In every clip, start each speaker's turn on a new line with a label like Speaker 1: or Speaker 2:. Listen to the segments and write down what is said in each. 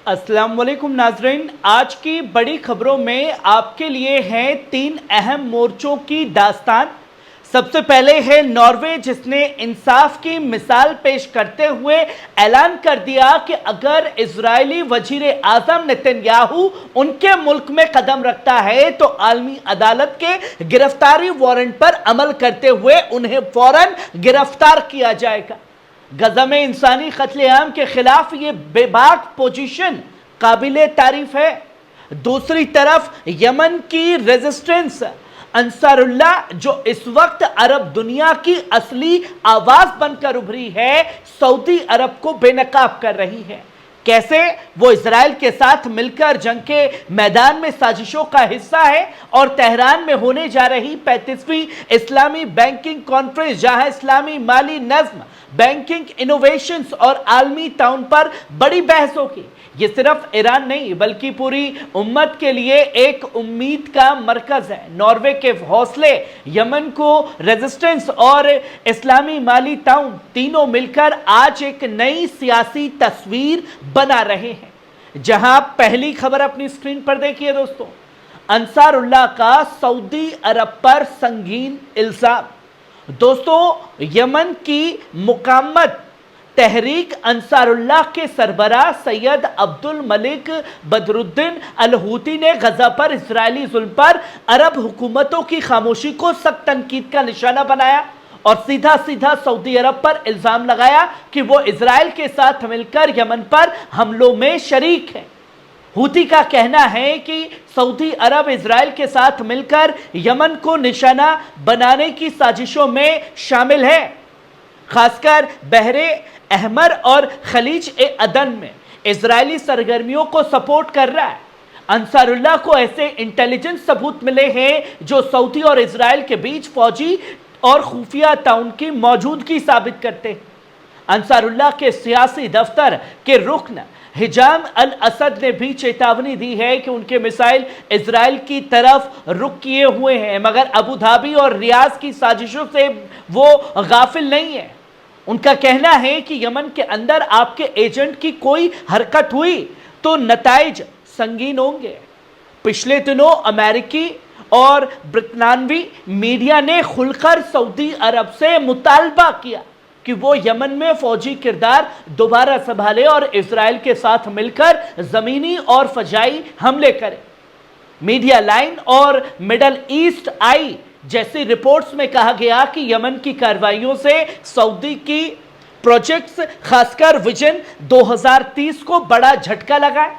Speaker 1: अस्सलाम वालेकुम नाज़रीन, आज की बड़ी खबरों में आपके लिए हैं 3 अहम मोर्चों की दास्तान। सबसे पहले है नॉर्वे, जिसने इंसाफ की मिसाल पेश करते हुए ऐलान कर दिया कि अगर इजरायली वजीर आजम नेतन्याहू उनके मुल्क में कदम रखता है तो आलमी अदालत के गिरफ्तारी वारंट पर अमल करते हुए उन्हें फौरन गिरफ्तार किया जाएगा। गजा में इंसानी कत्लेआम के खिलाफ ये बेबाक पोजीशन काबिले तारीफ है। दूसरी तरफ यमन की रेजिस्टेंस अंसारुल्लाह, जो इस वक्त अरब दुनिया की असली आवाज बनकर उभरी है, सऊदी अरब को बेनकाब कर रही है। कैसे? वो इजराइल के साथ मिलकर जंग के मैदान में साजिशों का हिस्सा है और तेहरान में होने जा रही 35वीं इस्लामी बैंकिंग कॉन्फ्रेंस, जहां इस्लामी माली नज्म, बैंकिंग इनोवेशंस और आलमी ताउन पर बड़ी बहस होगी। ये सिर्फ ईरान नहीं बल्कि पूरी उम्मत के लिए एक उम्मीद का मरकज है। नॉर्वे के हौसले, यमन को रेजिस्टेंस और इस्लामी माली ताउन तीनों मिलकर आज एक नई सियासी तस्वीर बना रहे हैं। जहां पहली खबर अपनी स्क्रीन पर देखिए दोस्तों, अंसारुल्लाह का सऊदी अरब पर संगीन इल्जाम। दोस्तों, यमन की मुकामत तहरीक अंसारुल्लाह के सरबराह सैयद अब्दुल मलिक बदरुद्दीन अल हूती ने गजा पर इजरायली जुल्म पर अरब हुकूमतों की खामोशी को सख्त तनकीद का निशाना बनाया और सीधा सीधा सऊदी अरब पर इल्जाम लगाया कि वो इजराइल के साथ मिलकर यमन पर हमलों में शरीक है। हूती का कहना है कि सऊदी अरब इजराइल के साथ मिलकर यमन को निशाना बनाने की साजिशों में शामिल है, खासकर बहरे अहमर और खलीज ए अदन में इजरायली सरगर्मियों को सपोर्ट कर रहा है। अंसारुल्लाह को ऐसे इंटेलिजेंस सबूत मिले हैं जो सऊदी और इजराइल के बीच फौजी और खुफिया ताउन की मौजूदगी साबित करते हैं। अंसारुल्लाह के सियासी दफ्तर के रुकन हिजाम अल असद ने भी चेतावनी दी है कि उनके मिसाइल इजराइल की तरफ रुख किए हुए हैं, मगर अबू धाबी और रियाज की साजिशों से वो गाफिल नहीं है। उनका कहना है कि यमन के अंदर आपके एजेंट की कोई हरकत हुई तो नताइज संगीन होंगे। पिछले दिनों अमेरिकी और ब्रितानवी मीडिया ने खुलकर सऊदी अरब से मुतालबा किया कि वो यमन में फौजी किरदार दोबारा संभाले और इजराइल के साथ मिलकर जमीनी और फजाई हमले करे। मीडिया लाइन और मिडल ईस्ट आई जैसी रिपोर्ट्स में कहा गया कि यमन की कार्रवाइयों से सऊदी की प्रोजेक्ट्स, खासकर विजन 2030 को बड़ा झटका लगा है।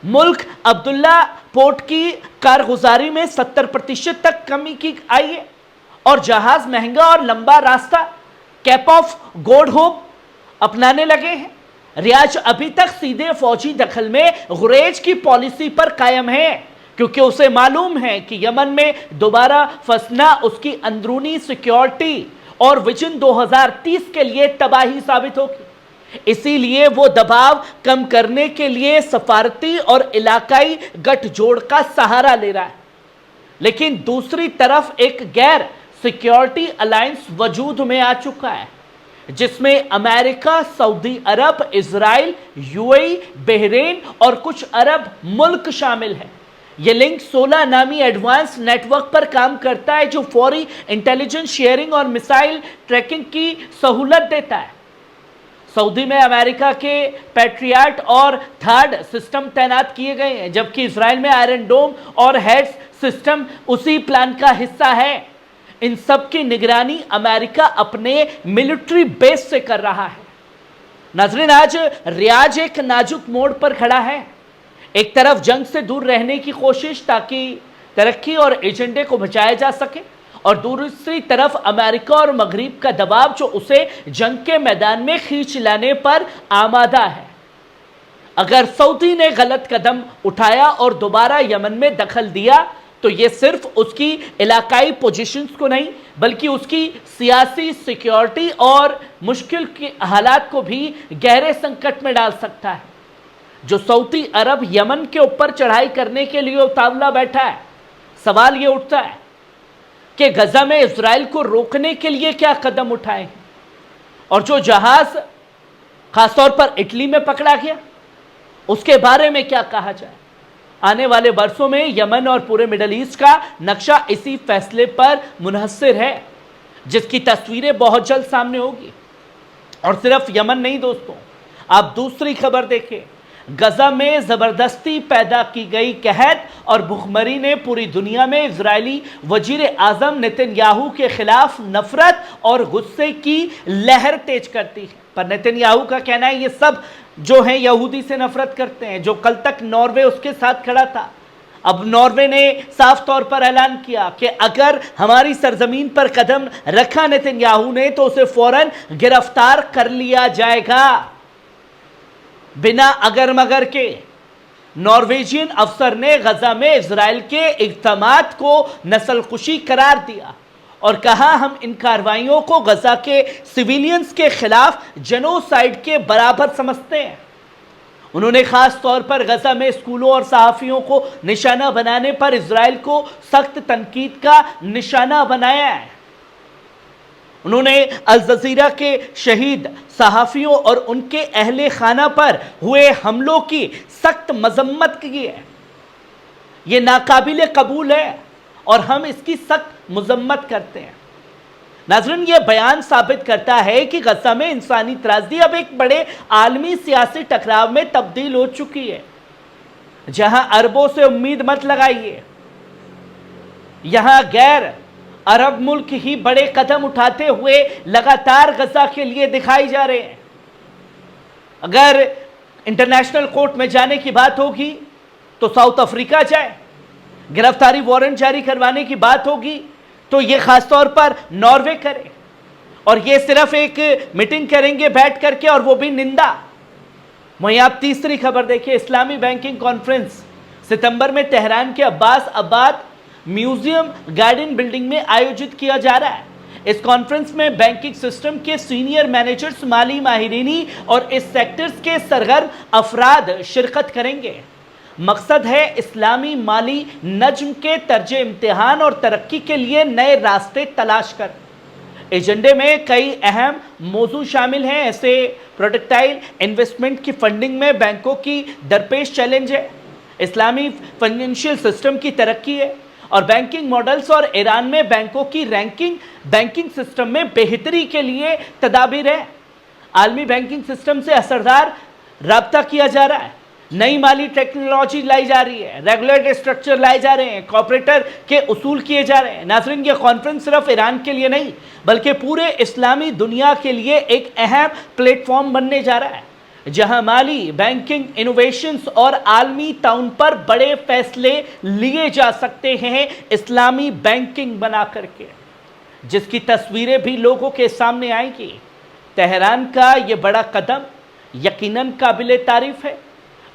Speaker 1: मुल्क अब्दुल्ला पोर्ट की कारगुजारी में 70% तक कमी की आई है और जहाज महंगा और लंबा रास्ता कैप ऑफ गुड होप अपनाने लगे हैं। रियाज अभी तक सीधे फौजी दखल में गुरेज की पॉलिसी पर कायम है, क्योंकि उसे मालूम है कि यमन में दोबारा फंसना उसकी अंदरूनी सिक्योरिटी और विजन 2030 के लिए तबाही साबित होगी। इसीलिए वो दबाव कम करने के लिए सफारती और इलाकाई गठजोड़ का सहारा ले रहा है। लेकिन दूसरी तरफ एक गैर सिक्योरिटी अलायंस वजूद में आ चुका है, जिसमें अमेरिका, सऊदी अरब, इजराइल, यूएई, बहरीन और कुछ अरब मुल्क शामिल हैं। यह लिंक 16 नामी एडवांस नेटवर्क पर काम करता है, जो फौरी इंटेलिजेंस शेयरिंग और मिसाइल ट्रैकिंग की सहूलत देता है। सऊदी में अमेरिका के पैट्रियट और थर्ड सिस्टम तैनात किए गए हैं, जबकि इजराइल में आयरन डोम और हेड्स सिस्टम उसी प्लान का हिस्सा है। इन सब की निगरानी अमेरिका अपने मिलिट्री बेस से कर रहा है। नाज़रीन, आज रियाज एक नाजुक मोड़ पर खड़ा है। एक तरफ जंग से दूर रहने की कोशिश ताकि तरक्की और एजेंडे को बचाया जा सके, और दूसरी तरफ अमेरिका और मगरिब का दबाव जो उसे जंग के मैदान में खींच लाने पर आमादा है। अगर सऊदी ने गलत कदम उठाया और दोबारा यमन में दखल दिया तो यह सिर्फ उसकी इलाकाई पोजीशंस को नहीं बल्कि उसकी सियासी सिक्योरिटी और मुश्किल के हालात को भी गहरे संकट में डाल सकता है। जो सऊदी अरब यमन के ऊपर चढ़ाई करने के लिए उतावला बैठा है, सवाल यह उठता है कि गजा में इजराइल को रोकने के लिए क्या कदम उठाए। और जो जहाज खासतौर पर इटली में पकड़ा गया, اس کے بارے میں کیا کہا جائے؟ آنے والے برسوں میں یمن اور پورے مڈل ایسٹ کا نقشہ اسی فیصلے پر منحصر ہے، جس کی تصویریں بہت جلد سامنے ہوگی۔ اور صرف یمن نہیں دوستوں، آپ دوسری خبر دیکھیں، غزہ میں زبردستی پیدا کی گئی قحط اور بھوکمری نے پوری دنیا میں اسرائیلی وزیر اعظم نیتن یاہو کے خلاف نفرت اور غصے کی لہر تیز کرتی ہے۔ پر نیتن یاہو کا کہنا ہے یہ سب جو ہیں یہودی سے نفرت کرتے ہیں، جو کل تک ناروے اس کے ساتھ کھڑا تھا۔ اب ناروے نے صاف طور پر اعلان کیا کہ اگر ہماری سرزمین پر قدم رکھا نیتن یاہو نے تو اسے فوراً گرفتار کر لیا جائے گا۔ بنا اگر مگر کے نارویجین افسر نے غزہ میں اسرائیل کے اقدامات کو نسل کشی قرار دیا اور کہا ہم ان کارروائیوں کو غزہ کے سویلینز کے خلاف جنوسائیڈ کے برابر سمجھتے ہیں۔ انہوں نے خاص طور پر غزہ میں اسکولوں اور صحافیوں کو نشانہ بنانے پر اسرائیل کو سخت تنقید کا نشانہ بنایا ہے۔ انہوں نے الجزیرہ کے شہید صحافیوں اور ان کے اہل خانہ پر ہوئے حملوں کی سخت مذمت کی ہے۔ یہ ناقابل قبول ہے اور ہم اس کی سخت مذمت کرتے ہیں۔ ناظرین، یہ بیان ثابت کرتا ہے کہ غزہ میں انسانی تراژدی اب ایک بڑے عالمی سیاسی ٹکراؤ میں تبدیل ہو چکی ہے، جہاں عربوں سے امید مت لگائیے۔ یہاں غیر عرب ملک ہی بڑے قدم اٹھاتے ہوئے لگاتار غزہ کے لیے دکھائی جا رہے ہیں۔ اگر انٹرنیشنل کورٹ میں جانے کی بات ہوگی تو ساؤتھ افریقہ جائے، گرفتاری وارنٹ جاری کروانے کی بات ہوگی تو یہ خاص طور پر ناروے کرے، اور یہ صرف ایک میٹنگ کریں گے بیٹھ کر کے، اور وہ بھی نندا۔ وہیں آپ تیسری خبر دیکھیں، اسلامی بینکنگ کانفرنس ستمبر میں تہران کے عباس آباد میوزیم گارڈن بلڈنگ میں آیوجت کیا جا رہا ہے۔ اس کانفرنس میں بینکنگ سسٹم کے سینئر مینیجرز، مالی ماہرین اور اس سیکٹرز کے سرگرم افراد شرکت کریں گے۔ مقصد ہے اسلامی مالی نظم کے طرز امتحان اور ترقی کے لیے نئے راستے تلاش کر۔ ایجنڈے میں کئی اہم موضوع شامل ہیں، ایسے پروڈکٹائل انویسٹمنٹ کی فنڈنگ میں بینکوں کی درپیش چیلنج ہے، اسلامی فائنینشیل سسٹم کی ترقی ہے اور بینکنگ ماڈلز، اور ایران میں بینکوں کی رینکنگ بینکنگ سسٹم میں بہتری کے لیے تدابیر ہے۔ عالمی بینکنگ سسٹم سے اثردار رابطہ کیا جا رہا ہے، نئی مالی ٹیکنالوجی لائی جا رہی ہے، ریگولیٹری اسٹرکچر لائے جا رہے ہیں، کوآپریٹر کے اصول کیے جا رہے ہیں۔ ناظرین، یہ کانفرنس صرف ایران کے لیے نہیں بلکہ پورے اسلامی دنیا کے لیے ایک اہم پلیٹ فارم بننے جا رہا ہے، جہاں مالی، بینکنگ، انوویشنز اور عالمی تعاون پر بڑے فیصلے لیے جا سکتے ہیں، اسلامی بینکنگ بنا کر کے، جس کی تصویریں بھی لوگوں کے سامنے آئیں گی۔ تہران کا یہ بڑا قدم یقیناً قابل تعریف ہے،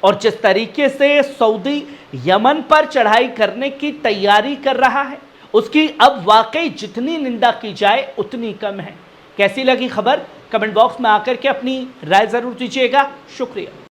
Speaker 1: اور جس طریقے سے سعودی یمن پر چڑھائی کرنے کی تیاری کر رہا ہے، اس کی اب واقعی جتنی نندا کی جائے اتنی کم ہے۔ کیسی لگی خبر؟ کمنٹ باکس میں آ کر کے اپنی رائے ضرور دیجیے گا۔ شکریہ۔